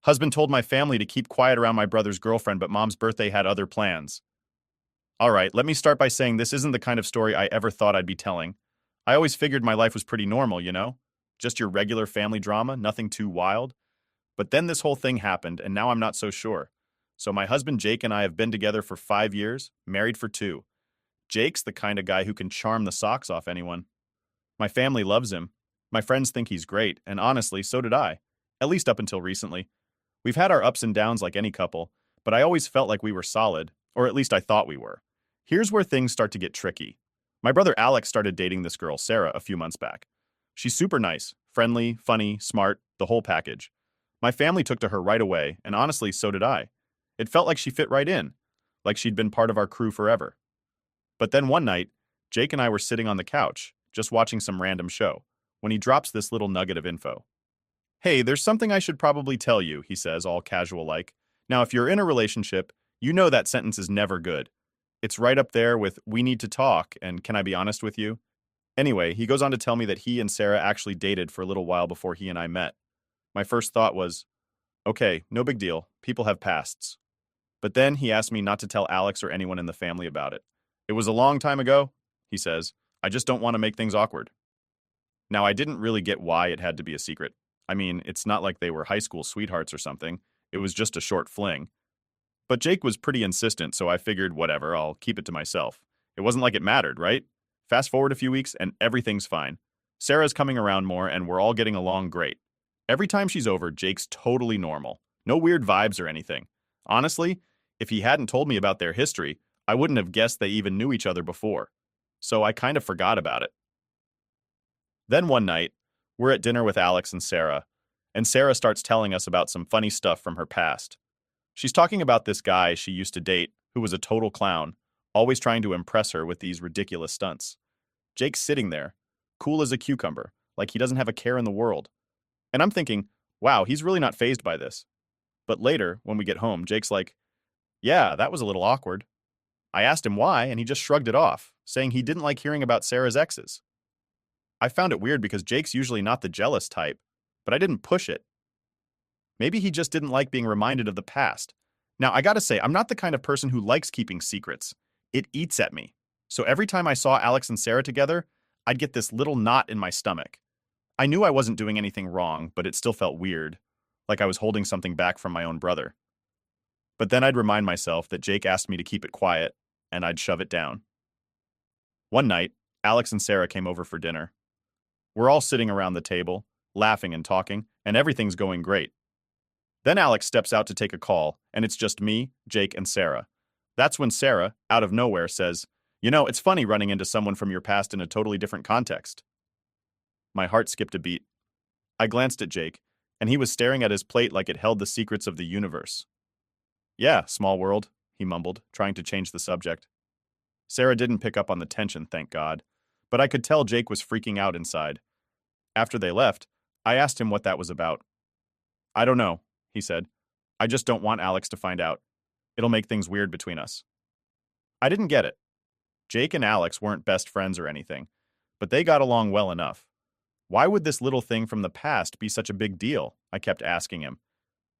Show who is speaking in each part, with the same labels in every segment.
Speaker 1: Husband told my family to keep quiet around my brother's girlfriend, but mom's birthday had other plans. Alright, let me start by saying this isn't the kind of story I ever thought I'd be telling. I always figured my life was pretty normal, you know? Just your regular family drama, nothing too wild. But then this whole thing happened, and now I'm not so sure. So my husband Jake and I have been together for 5 years, married for 2. Jake's the kind of guy who can charm the socks off anyone. My family loves him. My friends think he's great, and honestly, so did I. At least up until recently. We've had our ups and downs like any couple, but I always felt like we were solid, or at least I thought we were. Here's where things start to get tricky. My brother Alex started dating this girl, Sarah, a few months back. She's super nice, friendly, funny, smart, the whole package. My family took to her right away, and honestly, so did I. It felt like she fit right in, like she'd been part of our crew forever. But then one night, Jake and I were sitting on the couch, just watching some random show, when he drops this little nugget of info. Hey, there's something I should probably tell you, he says, all casual like. Now, if you're in a relationship, you know that sentence is never good. It's right up there with, we need to talk, and can I be honest with you? Anyway, he goes on to tell me that he and Sarah actually dated for a little while before he and I met. My first thought was, okay, no big deal, people have pasts. But then he asked me not to tell Alex or anyone in the family about it. It was a long time ago, he says. I just don't want to make things awkward. Now, I didn't really get why it had to be a secret. I mean, it's not like they were high school sweethearts or something. It was just a short fling. But Jake was pretty insistent, so I figured, whatever, I'll keep it to myself. It wasn't like it mattered, right? Fast forward a few weeks, and everything's fine. Sarah's coming around more, and we're all getting along great. Every time she's over, Jake's totally normal. No weird vibes or anything. Honestly, if he hadn't told me about their history, I wouldn't have guessed they even knew each other before. So I kind of forgot about it. Then one night, we're at dinner with Alex and Sarah starts telling us about some funny stuff from her past. She's talking about this guy she used to date who was a total clown, always trying to impress her with these ridiculous stunts. Jake's sitting there, cool as a cucumber, like he doesn't have a care in the world. And I'm thinking, wow, he's really not fazed by this. But later, when we get home, Jake's like, yeah, that was a little awkward. I asked him why, and he just shrugged it off, saying he didn't like hearing about Sarah's exes. I found it weird because Jake's usually not the jealous type, but I didn't push it. Maybe he just didn't like being reminded of the past. Now, I gotta say, I'm not the kind of person who likes keeping secrets. It eats at me. So every time I saw Alex and Sarah together, I'd get this little knot in my stomach. I knew I wasn't doing anything wrong, but it still felt weird, like I was holding something back from my own brother. But then I'd remind myself that Jake asked me to keep it quiet, and I'd shove it down. One night, Alex and Sarah came over for dinner. We're all sitting around the table, laughing and talking, and everything's going great. Then Alex steps out to take a call, and it's just me, Jake, and Sarah. That's when Sarah, out of nowhere, says, you know, it's funny running into someone from your past in a totally different context. My heart skipped a beat. I glanced at Jake, and he was staring at his plate like it held the secrets of the universe. Yeah, small world, he mumbled, trying to change the subject. Sarah didn't pick up on the tension, thank God, but I could tell Jake was freaking out inside. After they left, I asked him what that was about. I don't know, he said. I just don't want Alex to find out. It'll make things weird between us. I didn't get it. Jake and Alex weren't best friends or anything, but they got along well enough. Why would this little thing from the past be such a big deal? I kept asking him.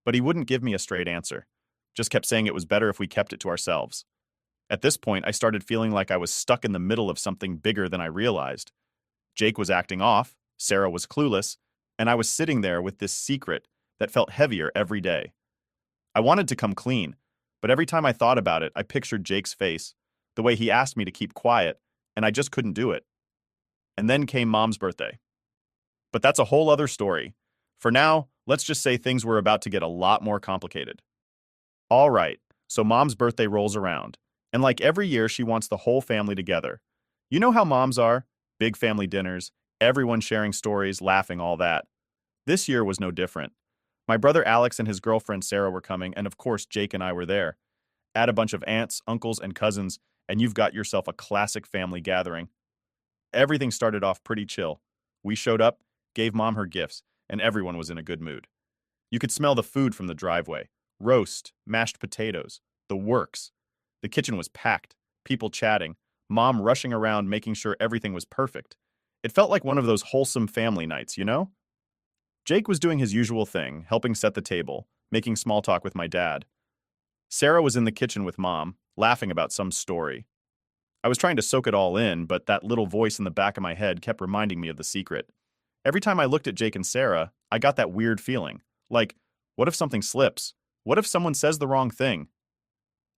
Speaker 1: But he wouldn't give me a straight answer. Just kept saying it was better if we kept it to ourselves. At this point, I started feeling like I was stuck in the middle of something bigger than I realized. Jake was acting off, Sarah was clueless, and I was sitting there with this secret that felt heavier every day. I wanted to come clean, but every time I thought about it, I pictured Jake's face, the way he asked me to keep quiet, and I just couldn't do it. And then came Mom's birthday. But that's a whole other story. For now, let's just say things were about to get a lot more complicated. All right, so Mom's birthday rolls around, and like every year, she wants the whole family together. You know how moms are? Big family dinners, everyone sharing stories, laughing, all that. This year was no different. My brother Alex and his girlfriend Sarah were coming, and of course Jake and I were there. Add a bunch of aunts, uncles, and cousins, and you've got yourself a classic family gathering. Everything started off pretty chill. We showed up, gave Mom her gifts, and everyone was in a good mood. You could smell the food from the driveway. Roast, mashed potatoes, the works. The kitchen was packed, people chatting, Mom rushing around making sure everything was perfect. It felt like one of those wholesome family nights, you know? Jake was doing his usual thing, helping set the table, making small talk with my dad. Sarah was in the kitchen with Mom, laughing about some story. I was trying to soak it all in, but that little voice in the back of my head kept reminding me of the secret. Every time I looked at Jake and Sarah, I got that weird feeling. Like, what if something slips? What if someone says the wrong thing?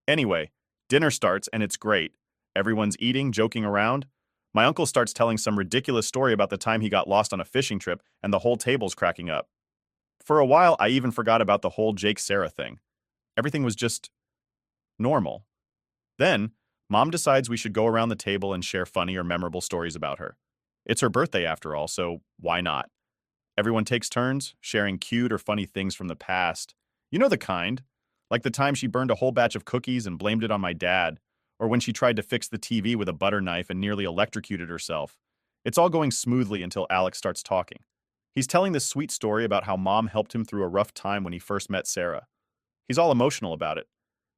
Speaker 1: Anyway, dinner starts and it's great. Everyone's eating, joking around. My uncle starts telling some ridiculous story about the time he got lost on a fishing trip and the whole table's cracking up. For a while, I even forgot about the whole Jake-Sarah thing. Everything was just normal. Then, Mom decides we should go around the table and share funny or memorable stories about her. It's her birthday after all, so why not? Everyone takes turns, sharing cute or funny things from the past. You know the kind. Like the time she burned a whole batch of cookies and blamed it on my dad, or when she tried to fix the TV with a butter knife and nearly electrocuted herself. It's all going smoothly until Alex starts talking. He's telling this sweet story about how Mom helped him through a rough time when he first met Sarah. He's all emotional about it,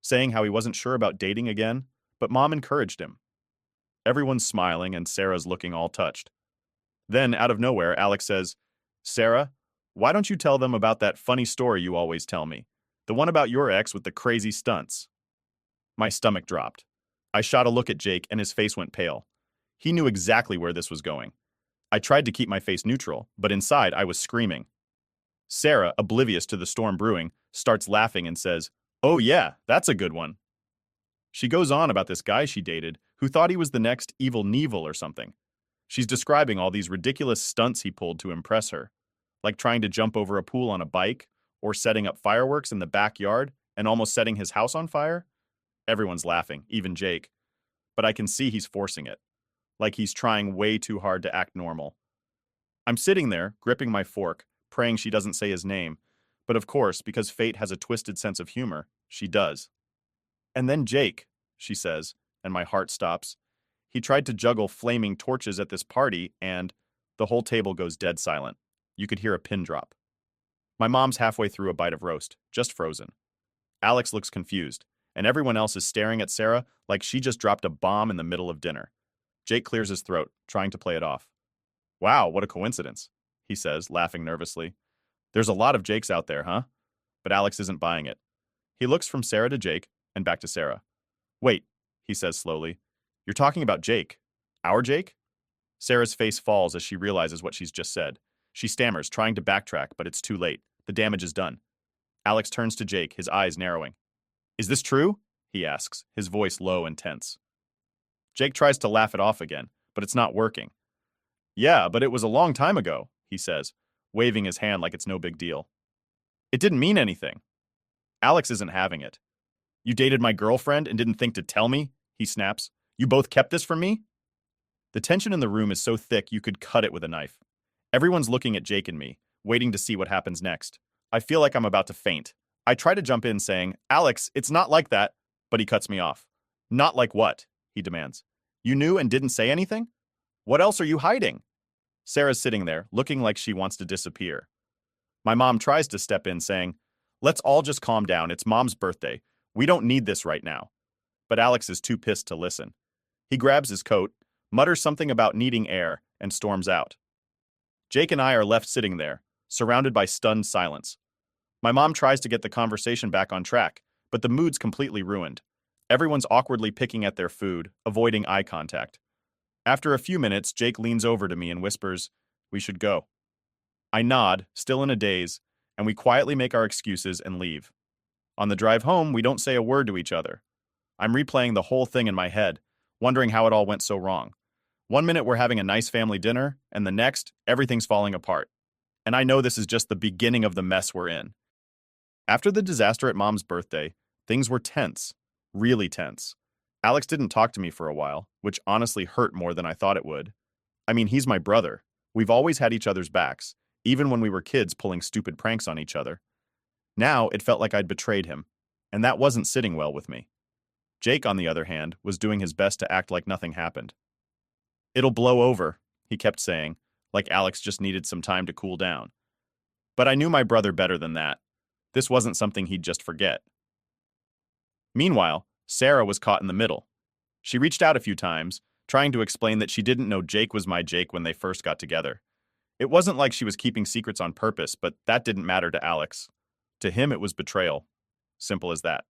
Speaker 1: saying how he wasn't sure about dating again, but Mom encouraged him. Everyone's smiling and Sarah's looking all touched. Then, out of nowhere, Alex says, "Sarah, why don't you tell them about that funny story you always tell me? The one about your ex with the crazy stunts." My stomach dropped. I shot a look at Jake and his face went pale. He knew exactly where this was going. I tried to keep my face neutral, but inside I was screaming. Sarah, oblivious to the storm brewing, starts laughing and says, "Oh yeah, that's a good one." She goes on about this guy she dated who thought he was the next Evil Knievel or something. She's describing all these ridiculous stunts he pulled to impress her, like trying to jump over a pool on a bike, or setting up fireworks in the backyard and almost setting his house on fire. Everyone's laughing, even Jake. But I can see he's forcing it, like he's trying way too hard to act normal. I'm sitting there, gripping my fork, praying she doesn't say his name, but of course, because fate has a twisted sense of humor, she does. "And then Jake," she says, and my heart stops. "He tried to juggle flaming torches at this party, and the whole table goes dead silent. You could hear a pin drop." My mom's halfway through a bite of roast, just frozen. Alex looks confused, and everyone else is staring at Sarah like she just dropped a bomb in the middle of dinner. Jake clears his throat, trying to play it off. "Wow, what a coincidence," he says, laughing nervously. "There's a lot of Jakes out there, huh?" But Alex isn't buying it. He looks from Sarah to Jake, and back to Sarah. "Wait," he says slowly. "You're talking about Jake. Our Jake?" Sarah's face falls as she realizes what she's just said. She stammers, trying to backtrack, but it's too late. The damage is done. Alex turns to Jake, his eyes narrowing. "Is this true?" he asks, his voice low and tense. Jake tries to laugh it off again, but it's not working. "Yeah, but it was a long time ago," he says, waving his hand like it's no big deal. "It didn't mean anything." Alex isn't having it. "You dated my girlfriend and didn't think to tell me?" he snaps. "You both kept this from me?" The tension in the room is so thick you could cut it with a knife. Everyone's looking at Jake and me, waiting to see what happens next. I feel like I'm about to faint. I try to jump in saying, "Alex, it's not like that," but he cuts me off. "Not like what?" he demands. "You knew and didn't say anything? What else are you hiding?" Sarah's sitting there, looking like she wants to disappear. My mom tries to step in, saying, "Let's all just calm down. It's Mom's birthday. We don't need this right now." But Alex is too pissed to listen. He grabs his coat, mutters something about needing air, and storms out. Jake and I are left sitting there, surrounded by stunned silence. My mom tries to get the conversation back on track, but the mood's completely ruined. Everyone's awkwardly picking at their food, avoiding eye contact. After a few minutes, Jake leans over to me and whispers, "We should go." I nod, still in a daze, and we quietly make our excuses and leave. On the drive home, we don't say a word to each other. I'm replaying the whole thing in my head, wondering how it all went so wrong. One minute we're having a nice family dinner, and the next, everything's falling apart. And I know this is just the beginning of the mess we're in. After the disaster at Mom's birthday, things were tense. Really tense. Alex didn't talk to me for a while, which honestly hurt more than I thought it would. I mean, he's my brother. We've always had each other's backs, even when we were kids pulling stupid pranks on each other. Now it felt like I'd betrayed him, and that wasn't sitting well with me. Jake, on the other hand, was doing his best to act like nothing happened. "It'll blow over," he kept saying, like Alex just needed some time to cool down. But I knew my brother better than that. This wasn't something he'd just forget. Meanwhile, Sarah was caught in the middle. She reached out a few times, trying to explain that she didn't know Jake was my Jake when they first got together. It wasn't like she was keeping secrets on purpose, but that didn't matter to Alex. To him, it was betrayal. Simple as that.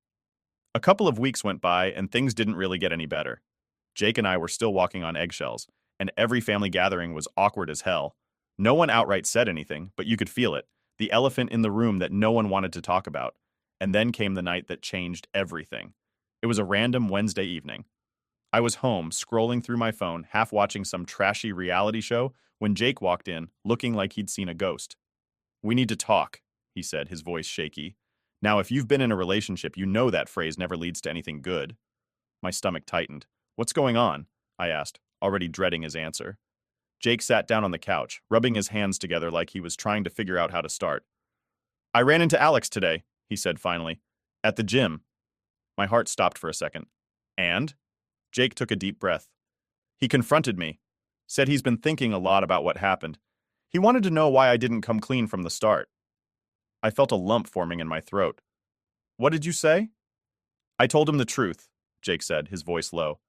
Speaker 1: A couple of weeks went by, and things didn't really get any better. Jake and I were still walking on eggshells, and every family gathering was awkward as hell. No one outright said anything, but you could feel it, the elephant in the room that no one wanted to talk about. And then came the night that changed everything. It was a random Wednesday evening. I was home, scrolling through my phone, half watching some trashy reality show, when Jake walked in, looking like he'd seen a ghost. "We need to talk," he said, his voice shaky. Now, if you've been in a relationship, you know that phrase never leads to anything good. My stomach tightened. "What's going on?" I asked, already dreading his answer. Jake sat down on the couch, rubbing his hands together like he was trying to figure out how to start. "I ran into Alex today," he said finally. "At the gym." My heart stopped for a second. "And?" Jake took a deep breath. "He confronted me. Said he's been thinking a lot about what happened. He wanted to know why I didn't come clean from the start." I felt a lump forming in my throat. "What did you say?" "I told him the truth," Jake said, his voice low.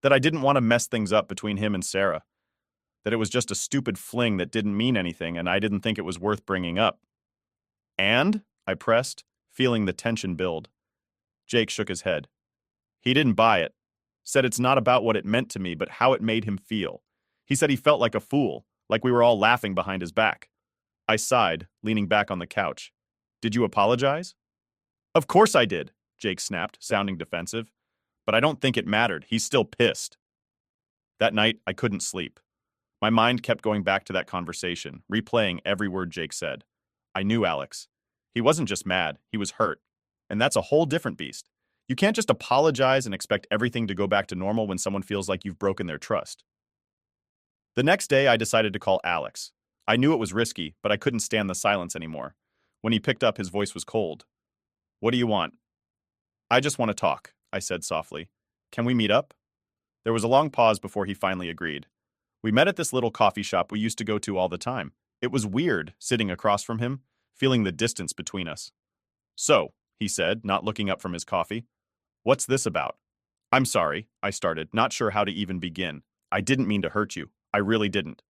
Speaker 1: "That I didn't want to mess things up between him and Sarah. That it was just a stupid fling that didn't mean anything and I didn't think it was worth bringing up." "And?" I pressed, feeling the tension build. Jake shook his head. "He didn't buy it. Said it's not about what it meant to me, but how it made him feel. He said he felt like a fool, like we were all laughing behind his back." I sighed, leaning back on the couch. "Did you apologize?" "Of course I did," Jake snapped, sounding defensive. "But I don't think it mattered. He's still pissed." That night, I couldn't sleep. My mind kept going back to that conversation, replaying every word Jake said. I knew Alex. He wasn't just mad, he was hurt. And that's a whole different beast. You can't just apologize and expect everything to go back to normal when someone feels like you've broken their trust. The next day, I decided to call Alex. I knew it was risky, but I couldn't stand the silence anymore. When he picked up, his voice was cold. "What do you want?" "I just want to talk," I said softly. "Can we meet up?" There was a long pause before he finally agreed. We met at this little coffee shop we used to go to all the time. It was weird, sitting across from him, feeling the distance between us. "So," he said, not looking up from his coffee, "what's this about?" "I'm sorry," I started, not sure how to even begin. "I didn't mean to hurt you. I really didn't."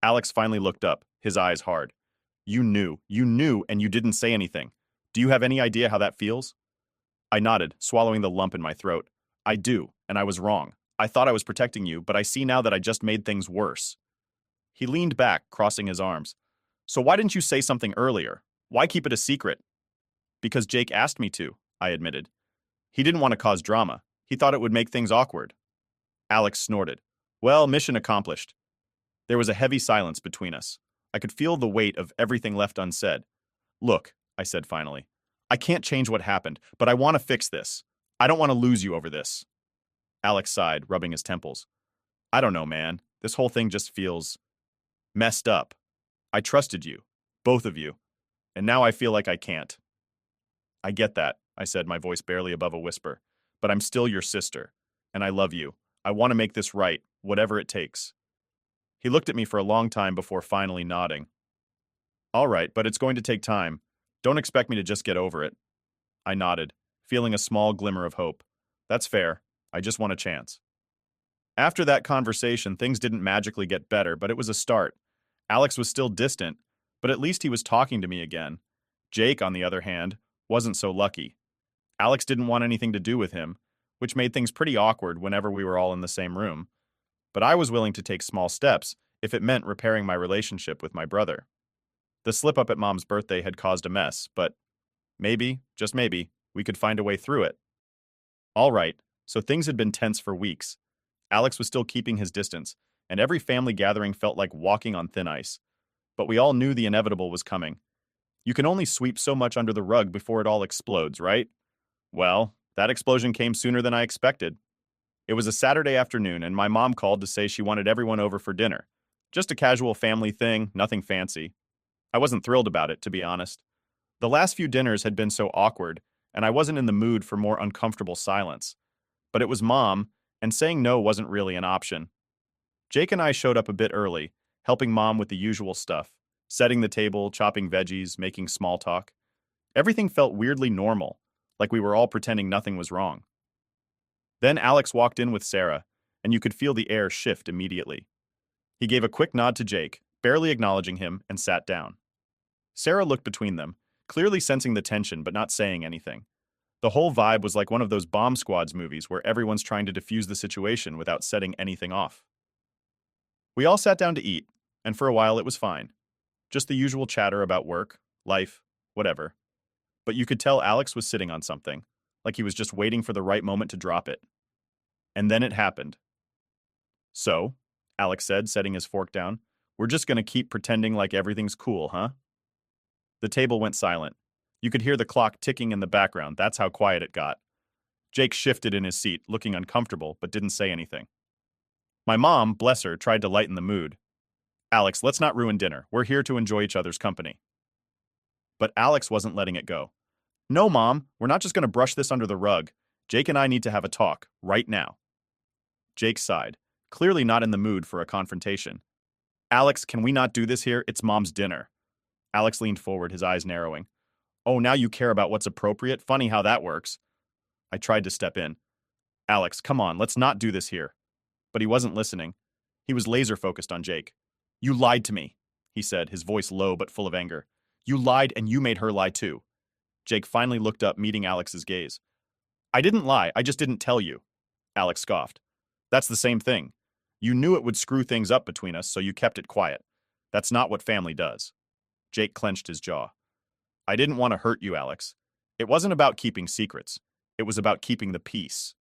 Speaker 1: Alex finally looked up, his eyes hard. You knew, and you didn't say anything. Do you have any idea how that feels?" I nodded, swallowing the lump in my throat. "I do, and I was wrong. I thought I was protecting you, but I see now that I just made things worse." He leaned back, crossing his arms. "So why didn't you say something earlier? Why keep it a secret?" "Because Jake asked me to," I admitted. "He didn't want to cause drama. He thought it would make things awkward." Alex snorted. "Well, mission accomplished." There was a heavy silence between us. I could feel the weight of everything left unsaid. "Look," I said finally, "I can't change what happened, but I want to fix this. I don't want to lose you over this." Alex sighed, rubbing his temples. "I don't know, man. This whole thing just feels messed up. I trusted you, both of you, and now I feel like I can't." "I get that," I said, my voice barely above a whisper, "but I'm still your sister, and I love you. I want to make this right, whatever it takes." He looked at me for a long time before finally nodding. "All right, but it's going to take time. Don't expect me to just get over it." I nodded, feeling a small glimmer of hope. "That's fair. I just want a chance." After that conversation, things didn't magically get better, but it was a start. Alex was still distant, but at least he was talking to me again. Jake, on the other hand, wasn't so lucky. Alex didn't want anything to do with him, which made things pretty awkward whenever we were all in the same room. But I was willing to take small steps if it meant repairing my relationship with my brother. The slip-up at Mom's birthday had caused a mess, but maybe, just maybe, we could find a way through it. All right, so things had been tense for weeks. Alex was still keeping his distance, and every family gathering felt like walking on thin ice. But we all knew the inevitable was coming. You can only sweep so much under the rug before it all explodes, right? Well, that explosion came sooner than I expected. It was a Saturday afternoon, and my mom called to say she wanted everyone over for dinner. Just a casual family thing, nothing fancy. I wasn't thrilled about it, to be honest. The last few dinners had been so awkward, and I wasn't in the mood for more uncomfortable silence. But it was Mom, and saying no wasn't really an option. Jake and I showed up a bit early, helping Mom with the usual stuff, setting the table, chopping veggies, making small talk. Everything felt weirdly normal, like we were all pretending nothing was wrong. Then Alex walked in with Sarah, and you could feel the air shift immediately. He gave a quick nod to Jake, barely acknowledging him, and sat down. Sarah looked between them, clearly sensing the tension but not saying anything. The whole vibe was like one of those bomb squads movies where everyone's trying to defuse the situation without setting anything off. We all sat down to eat, and for a while it was fine. Just the usual chatter about work, life, whatever. But you could tell Alex was sitting on something, like he was just waiting for the right moment to drop it. And then it happened. "So," Alex said, setting his fork down, "we're just gonna keep pretending like everything's cool, huh?" The table went silent. You could hear the clock ticking in the background, that's how quiet it got. Jake shifted in his seat, looking uncomfortable, but didn't say anything. My mom, bless her, tried to lighten the mood. "Alex, let's not ruin dinner. We're here to enjoy each other's company." But Alex wasn't letting it go. "No, Mom, we're not just going to brush this under the rug. Jake and I need to have a talk, right now." Jake sighed, clearly not in the mood for a confrontation. "Alex, can we not do this here? It's Mom's dinner." Alex leaned forward, his eyes narrowing. "Oh, now you care about what's appropriate? Funny how that works." I tried to step in. "Alex, come on, let's not do this here." But he wasn't listening. He was laser-focused on Jake. "You lied to me," he said, his voice low but full of anger. "You lied and you made her lie too." Jake finally looked up, meeting Alex's gaze. "I didn't lie, I just didn't tell you." Alex scoffed. "That's the same thing. You knew it would screw things up between us, so you kept it quiet. That's not what family does." Jake clenched his jaw. "I didn't want to hurt you, Alex. It wasn't about keeping secrets. It was about keeping the peace."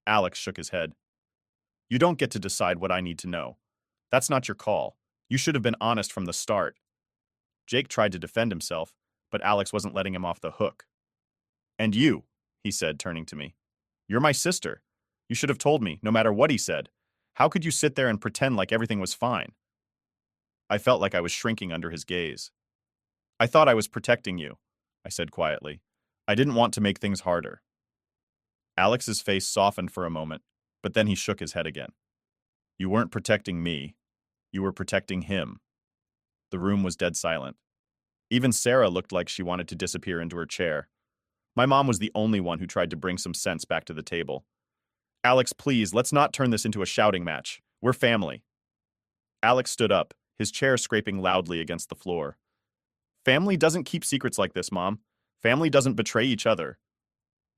Speaker 1: Alex shook his head. "You don't get to decide what I need to know. That's not your call. You should have been honest from the start." Jake tried to defend himself, but Alex wasn't letting him off the hook. "And you," he said, turning to me. "You're my sister. You should have told me, no matter what he said. How could you sit there and pretend like everything was fine?" I felt like I was shrinking under his gaze. "I thought I was protecting you," I said quietly. "I didn't want to make things harder." Alex's face softened for a moment, but then he shook his head again. "You weren't protecting me. You were protecting him." The room was dead silent. Even Sarah looked like she wanted to disappear into her chair. My mom was the only one who tried to bring some sense back to the table. "Alex, please, let's not turn this into a shouting match. We're family." Alex stood up, his chair scraping loudly against the floor. "Family doesn't keep secrets like this, Mom. Family doesn't betray each other."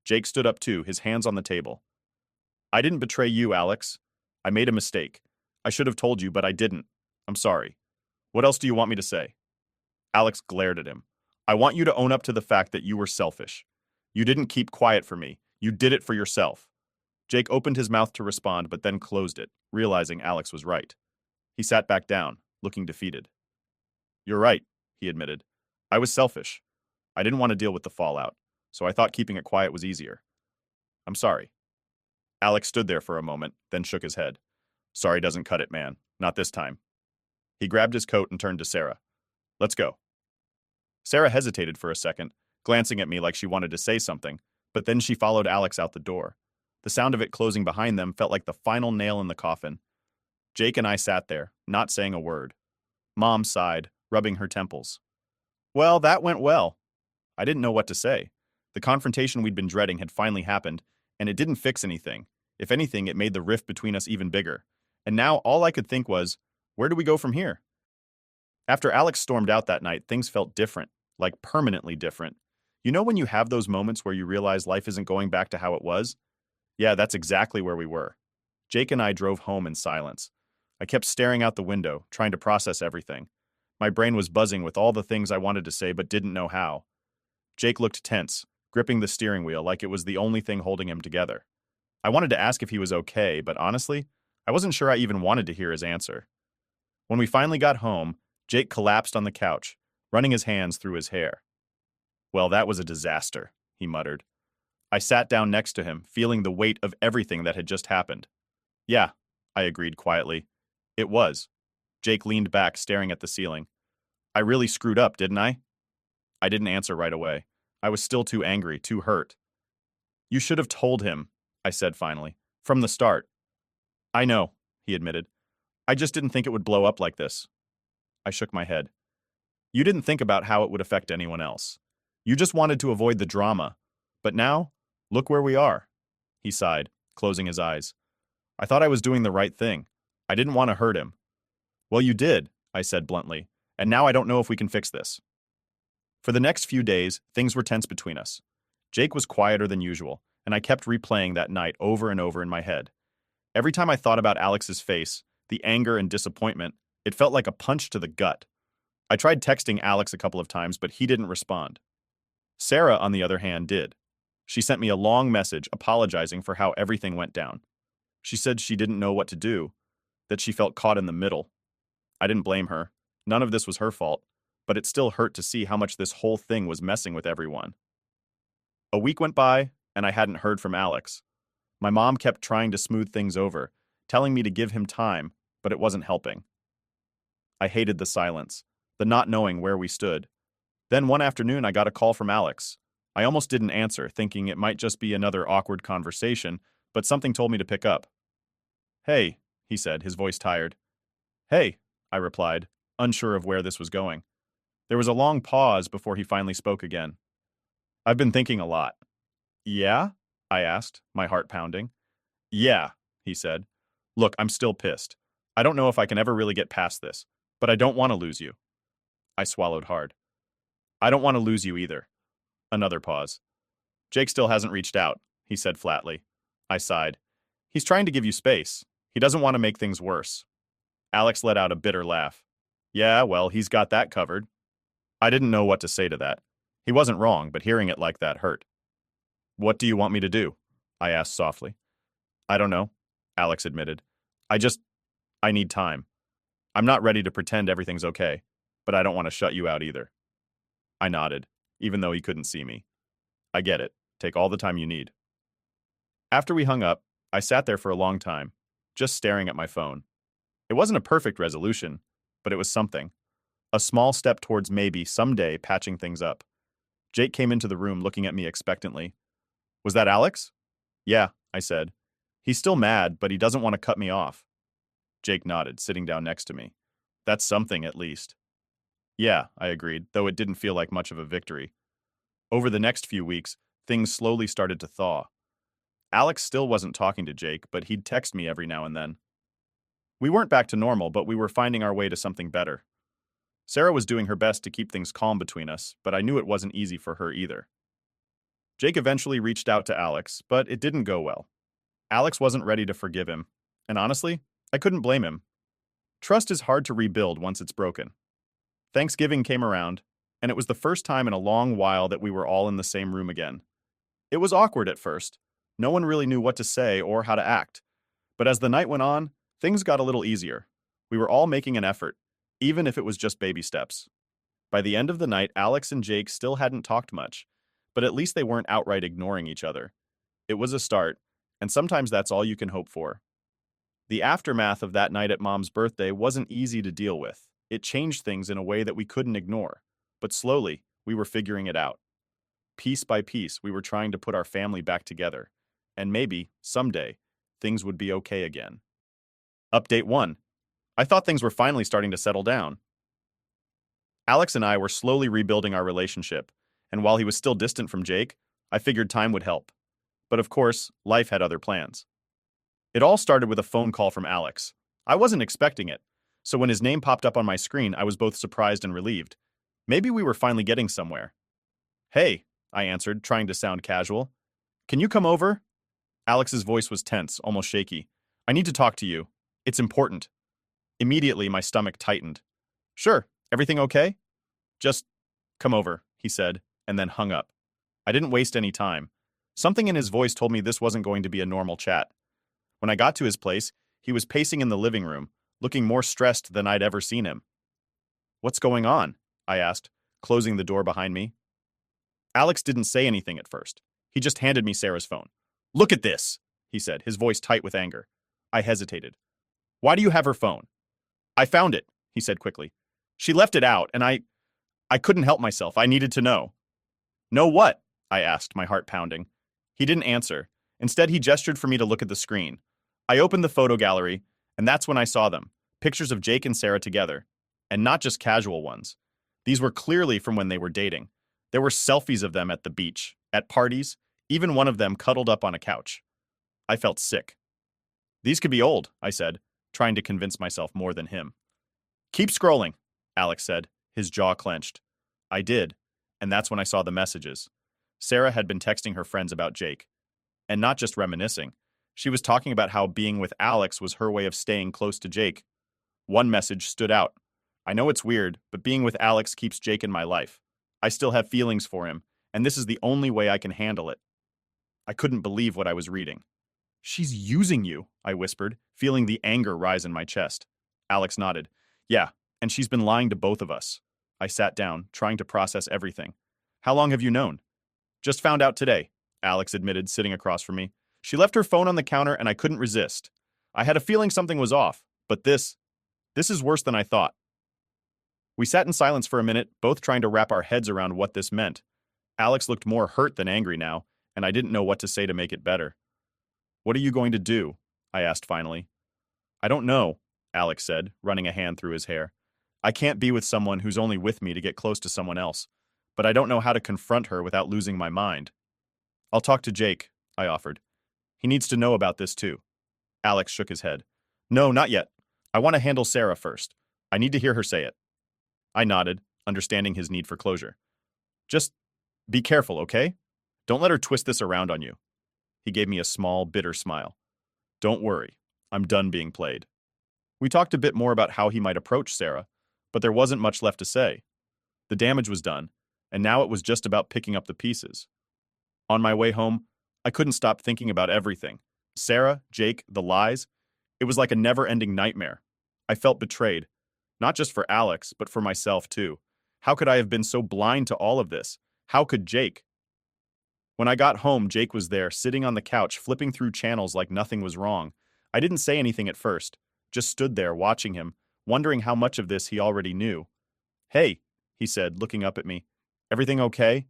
Speaker 1: Jake stood up too, his hands on the table. "I didn't betray you, Alex. I made a mistake. I should have told you, but I didn't. I'm sorry. What else do you want me to say?" Alex glared at him. "I want you to own up to the fact that you were selfish. You didn't keep quiet for me. You did it for yourself." Jake opened his mouth to respond, but then closed it, realizing Alex was right. He sat back down, looking defeated. "You're right," he admitted. "I was selfish. I didn't want to deal with the fallout, so I thought keeping it quiet was easier. I'm sorry." Alex stood there for a moment, then shook his head. "Sorry doesn't cut it, man. Not this time." He grabbed his coat and turned to Sarah. "Let's go." Sarah hesitated for a second, glancing at me like she wanted to say something, but then she followed Alex out the door. The sound of it closing behind them felt like the final nail in the coffin. Jake and I sat there, not saying a word. Mom sighed, rubbing her temples. "Well, that went well." I didn't know what to say. The confrontation we'd been dreading had finally happened, and it didn't fix anything. If anything, it made the rift between us even bigger. And now all I could think was, where do we go from here? After Alex stormed out that night, things felt different, like permanently different. You know when you have those moments where you realize life isn't going back to how it was? Yeah, that's exactly where we were. Jake and I drove home in silence. I kept staring out the window, trying to process everything. My brain was buzzing with all the things I wanted to say but didn't know how. Jake looked tense, gripping the steering wheel like it was the only thing holding him together. I wanted to ask if he was okay, but honestly, I wasn't sure I even wanted to hear his answer. When we finally got home, Jake collapsed on the couch, running his hands through his hair. "Well, that was a disaster," he muttered. I sat down next to him, feeling the weight of everything that had just happened. "Yeah," I agreed quietly. "It was." Jake leaned back, staring at the ceiling. "I really screwed up, didn't I?" I didn't answer right away. I was still too angry, too hurt. "You should have told him," I said finally. "From the start." "I know," he admitted. "I just didn't think it would blow up like this." I shook my head. "You didn't think about how it would affect anyone else. You just wanted to avoid the drama. But now, look where we are." He sighed, closing his eyes. "I thought I was doing the right thing. I didn't want to hurt him." "Well, you did," I said bluntly, "and now I don't know if we can fix this." For the next few days, things were tense between us. Jake was quieter than usual, and I kept replaying that night over and over in my head. Every time I thought about Alex's face, the anger and disappointment, it felt like a punch to the gut. I tried texting Alex a couple of times, but he didn't respond. Sarah, on the other hand, did. She sent me a long message apologizing for how everything went down. She said she didn't know what to do, that she felt caught in the middle. I didn't blame her. None of this was her fault, but it still hurt to see how much this whole thing was messing with everyone. A week went by, and I hadn't heard from Alex. My mom kept trying to smooth things over, telling me to give him time, but it wasn't helping. I hated the silence, the not knowing where we stood. Then one afternoon I got a call from Alex. I almost didn't answer, thinking it might just be another awkward conversation, but something told me to pick up. "Hey," he said, his voice tired. "Hey," I replied, unsure of where this was going. There was a long pause before he finally spoke again. "I've been thinking a lot." "Yeah?" I asked, my heart pounding. "Yeah," he said. "Look, I'm still pissed. I don't know if I can ever really get past this, but I don't want to lose you." I swallowed hard. "I don't want to lose you either." Another pause. "Jake still hasn't reached out," he said flatly. I sighed. "He's trying to give you space. He doesn't want to make things worse." Alex let out a bitter laugh. "Yeah, well, he's got that covered." I didn't know what to say to that. He wasn't wrong, but hearing it like that hurt. "What do you want me to do?" I asked softly. "I don't know," Alex admitted. I need time. I'm not ready to pretend everything's okay, but I don't want to shut you out either." I nodded, even though he couldn't see me. "I get it. Take all the time you need." After we hung up, I sat there for a long time, just staring at my phone. It wasn't a perfect resolution, but it was something. A small step towards maybe, someday, patching things up. Jake came into the room looking at me expectantly. "Was that Alex?" "Yeah," I said. "He's still mad, but he doesn't want to cut me off." Jake nodded, sitting down next to me. "That's something, at least." "Yeah," I agreed, though it didn't feel like much of a victory. Over the next few weeks, things slowly started to thaw. Alex still wasn't talking to Jake, but he'd text me every now and then. We weren't back to normal, but we were finding our way to something better. Sarah was doing her best to keep things calm between us, but I knew it wasn't easy for her either. Jake eventually reached out to Alex, but it didn't go well. Alex wasn't ready to forgive him, and honestly, I couldn't blame him. Trust is hard to rebuild once it's broken. Thanksgiving came around, and it was the first time in a long while that we were all in the same room again. It was awkward at first. No one really knew what to say or how to act. But as the night went on, things got a little easier. We were all making an effort, even if it was just baby steps. By the end of the night, Alex and Jake still hadn't talked much, but at least they weren't outright ignoring each other. It was a start, and sometimes that's all you can hope for. The aftermath of that night at Mom's birthday wasn't easy to deal with. It changed things in a way that we couldn't ignore. But slowly, we were figuring it out. Piece by piece, we were trying to put our family back together. And maybe, someday, things would be okay again. Update 1. I thought things were finally starting to settle down. Alex and I were slowly rebuilding our relationship, and while he was still distant from Jake, I figured time would help. But of course, life had other plans. It all started with a phone call from Alex. I wasn't expecting it, so when his name popped up on my screen, I was both surprised and relieved. Maybe we were finally getting somewhere. "Hey," I answered, trying to sound casual. "Can you come over?" Alex's voice was tense, almost shaky. "I need to talk to you. It's important." Immediately, my stomach tightened. "Sure, everything okay?" "Just come over," he said, and then hung up. I didn't waste any time. Something in his voice told me this wasn't going to be a normal chat. When I got to his place, he was pacing in the living room, looking more stressed than I'd ever seen him. "What's going on?" I asked, closing the door behind me. Alex didn't say anything at first. He just handed me Sarah's phone. "Look at this," he said, his voice tight with anger. I hesitated. "Why do you have her phone?" "I found it," he said quickly. "She left it out, and I couldn't help myself. I needed to know." "Know what?" I asked, my heart pounding. He didn't answer. Instead, he gestured for me to look at the screen. I opened the photo gallery, and that's when I saw them. Pictures of Jake and Sarah together. And not just casual ones. These were clearly from when they were dating. There were selfies of them at the beach, at parties, even one of them cuddled up on a couch. I felt sick. "These could be old," I said, trying to convince myself more than him. "Keep scrolling," Alex said, his jaw clenched. I did, And that's when I saw the messages. Sarah had been texting her friends about Jake. And not just reminiscing. She was talking about how being with Alex was her way of staying close to Jake. One message stood out. I know it's weird, but being with Alex keeps Jake in my life. I still have feelings for him, and this is the only way I can handle it. I couldn't believe what I was reading. She's using you, I whispered, feeling the anger rise in my chest. Alex nodded. Yeah, and she's been lying to both of us. I sat down, trying to process everything. How long have you known? Just found out today, Alex admitted, sitting across from me. She left her phone on the counter and I couldn't resist. I had a feeling something was off, but this is worse than I thought. We sat in silence for a minute, both trying to wrap our heads around what this meant. Alex looked more hurt than angry now, and I didn't know what to say to make it better. What are you going to do? I asked finally. I don't know, Alex said, running a hand through his hair. I can't be with someone who's only with me to get close to someone else, but I don't know how to confront her without losing my mind. I'll talk to Jake, I offered. He needs to know about this too. Alex shook his head. No, not yet. I want to handle Sarah first. I need to hear her say it. I nodded, understanding his need for closure. Just be careful, okay? Don't let her twist this around on you. He gave me a small, bitter smile. Don't worry. I'm done being played. We talked a bit more about how he might approach Sarah, but there wasn't much left to say. The damage was done, and now it was just about picking up the pieces. On my way home, I couldn't stop thinking about everything. Sarah, Jake, the lies. It was like a never-ending nightmare. I felt betrayed. Not just for Alex, but for myself too. How could I have been so blind to all of this? How could Jake? When I got home, Jake was there, sitting on the couch, flipping through channels like nothing was wrong. I didn't say anything at first, just stood there watching him, wondering how much of this he already knew. Hey, he said, looking up at me. Everything okay?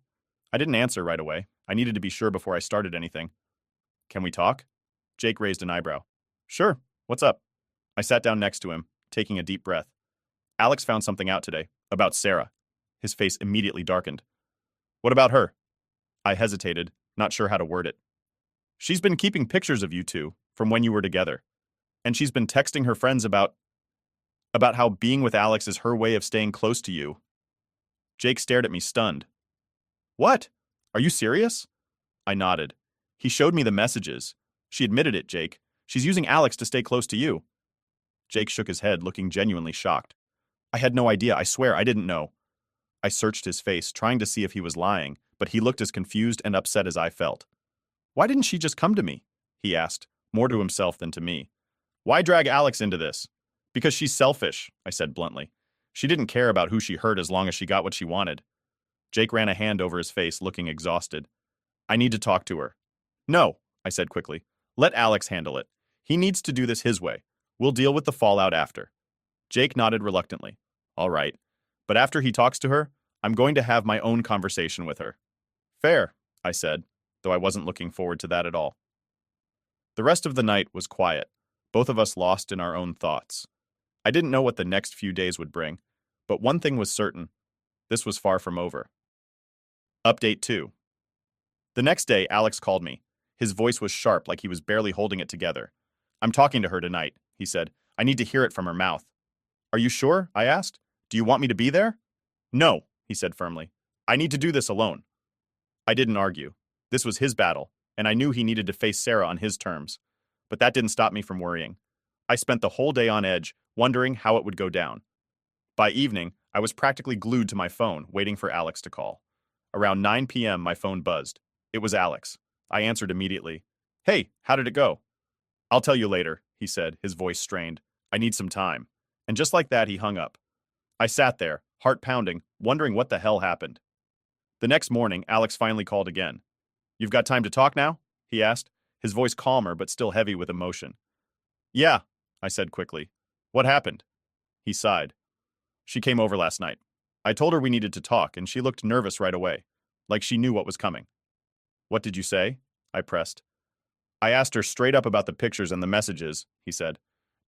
Speaker 1: I didn't answer right away. I needed to be sure before I started anything. Can we talk? Jake raised an eyebrow. Sure, what's up? I sat down next to him, taking a deep breath. Alex found something out today, about Sarah. His face immediately darkened. What about her? I hesitated, not sure how to word it. She's been keeping pictures of you two, from when you were together. And she's been texting her friends about how being with Alex is her way of staying close to you. Jake stared at me, stunned. What? Are you serious? I nodded. He showed me the messages. She admitted it, Jake. She's using Alex to stay close to you. Jake shook his head, looking genuinely shocked. I had no idea. I swear I didn't know. I searched his face, trying to see if he was lying, but he looked as confused and upset as I felt. Why didn't she just come to me? He asked, more to himself than to me. Why drag Alex into this? Because she's selfish, I said bluntly. She didn't care about who she hurt as long as she got what she wanted. Jake ran a hand over his face, looking exhausted. I need to talk to her. No, I said quickly. Let Alex handle it. He needs to do this his way. We'll deal with the fallout after. Jake nodded reluctantly. All right. But after he talks to her, I'm going to have my own conversation with her. Fair, I said, though I wasn't looking forward to that at all. The rest of the night was quiet, both of us lost in our own thoughts. I didn't know what the next few days would bring, but one thing was certain. This was far from over. Update 2. The next day, Alex called me. His voice was sharp, like he was barely holding it together. I'm talking to her tonight, he said. I need to hear it from her mouth. Are you sure? I asked. Do you want me to be there? No, he said firmly. I need to do this alone. I didn't argue. This was his battle, and I knew he needed to face Sarah on his terms. But that didn't stop me from worrying. I spent the whole day on edge, wondering how it would go down. By evening, I was practically glued to my phone, waiting for Alex to call. Around 9 p.m., my phone buzzed. It was Alex. I answered immediately. Hey, how did it go? I'll tell you later, he said, his voice strained. I need some time. And just like that, he hung up. I sat there, heart pounding, wondering what the hell happened. The next morning, Alex finally called again. You've got time to talk now? He asked, his voice calmer but still heavy with emotion. Yeah, I said quickly. What happened? He sighed. She came over last night. I told her we needed to talk, and she looked nervous right away, like she knew what was coming. What did you say? I pressed. I asked her straight up about the pictures and the messages, he said.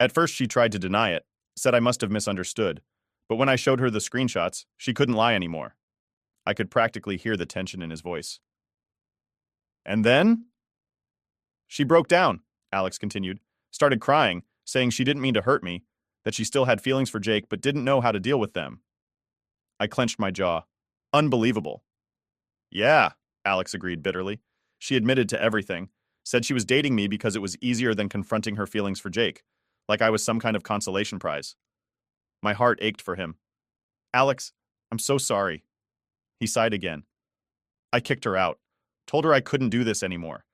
Speaker 1: At first she tried to deny it, said I must have misunderstood, but when I showed her the screenshots, she couldn't lie anymore. I could practically hear the tension in his voice. And then? She broke down, Alex continued, started crying, saying she didn't mean to hurt me, that she still had feelings for Jake but didn't know how to deal with them. I clenched my jaw. Unbelievable. Yeah, Alex agreed bitterly. She admitted to everything, said she was dating me because it was easier than confronting her feelings for Jake, like I was some kind of consolation prize. My heart ached for him. Alex, I'm so sorry. He sighed again. I kicked her out. Told her I couldn't do this anymore.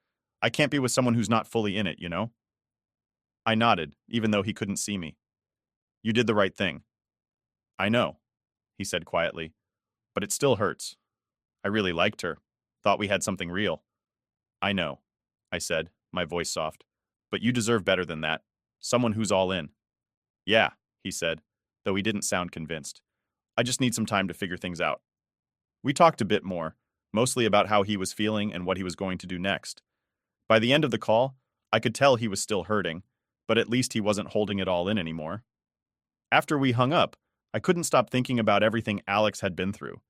Speaker 1: I can't be with someone who's not fully in it, you know? I nodded, even though he couldn't see me. You did the right thing. I know, he said quietly, but it still hurts. I really liked her. Thought we had something real. I know, I said, my voice soft. But you deserve better than that. Someone who's all in. Yeah, he said, though he didn't sound convinced. I just need some time to figure things out. We talked a bit more, mostly about how he was feeling and what he was going to do next. By the end of the call, I could tell he was still hurting, but at least he wasn't holding it all in anymore. After we hung up, I couldn't stop thinking about everything Alex had been through.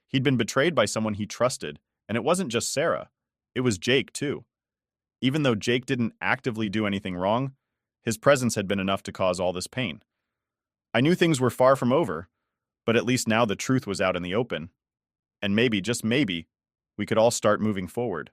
Speaker 1: He'd been betrayed by someone he trusted, and it wasn't just Sarah. It was Jake, too. Even though Jake didn't actively do anything wrong, his presence had been enough to cause all this pain. I knew things were far from over, but at least now the truth was out in the open. And maybe, just maybe, we could all start moving forward.